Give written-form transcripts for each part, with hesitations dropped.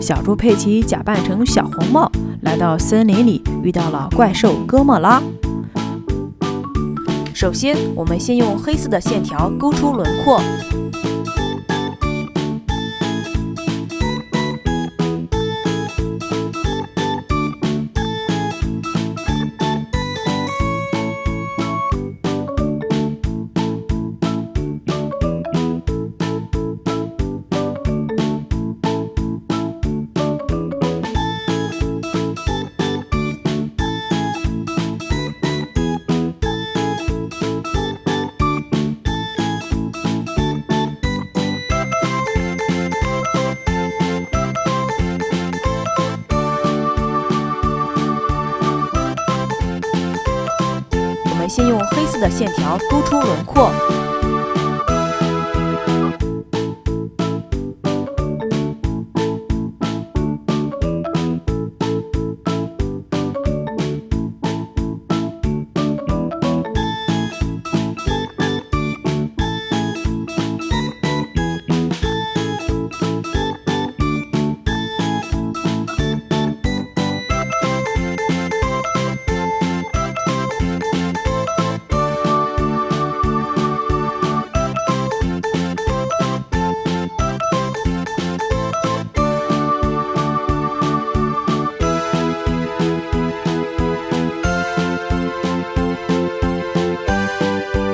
小猪佩奇假扮成小红帽，来到森林里，遇到了怪兽哥莫拉。首先，我们先用黑色的线条勾出轮廓。先用黑色的线条勾出轮廓。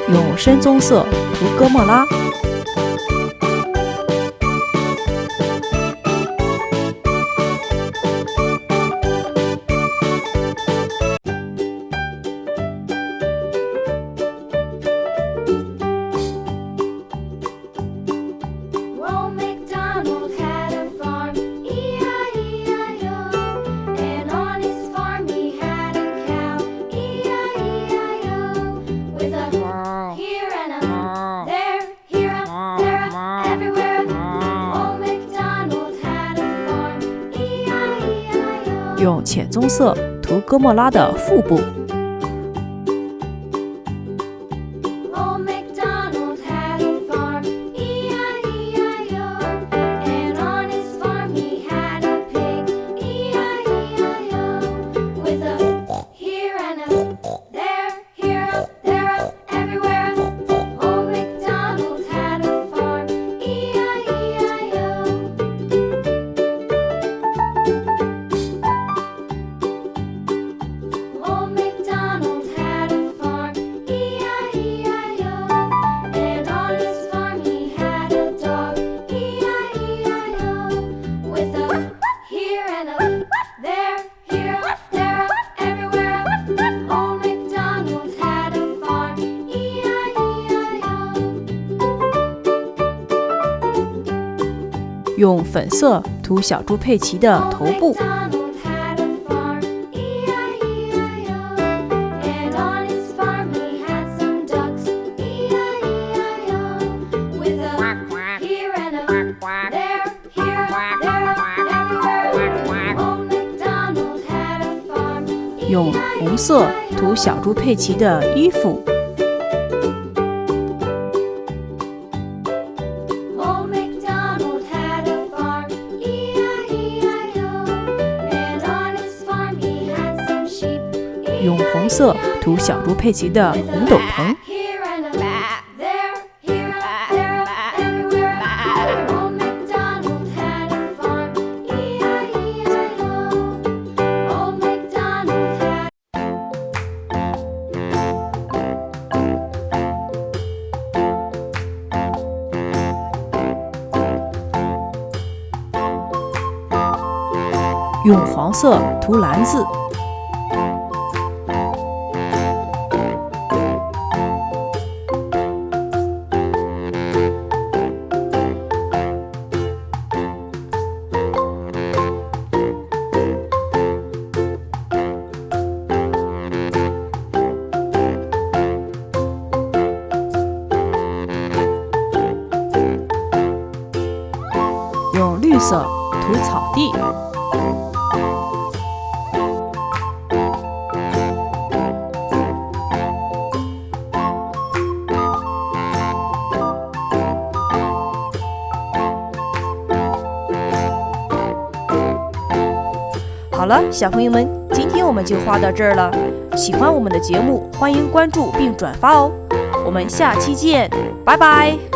用深棕色涂哥莫拉。用浅棕色涂哥莫拉的腹部。用粉色涂小猪佩奇的头部。用红色涂小猪佩奇的衣服。用红色涂小猪佩奇的红斗篷。用黄色涂篮子。用绿色涂草地。好了，小朋友们，今天我们就画到这儿了。喜欢我们的节目，欢迎关注并转发哦。我们下期见，拜拜。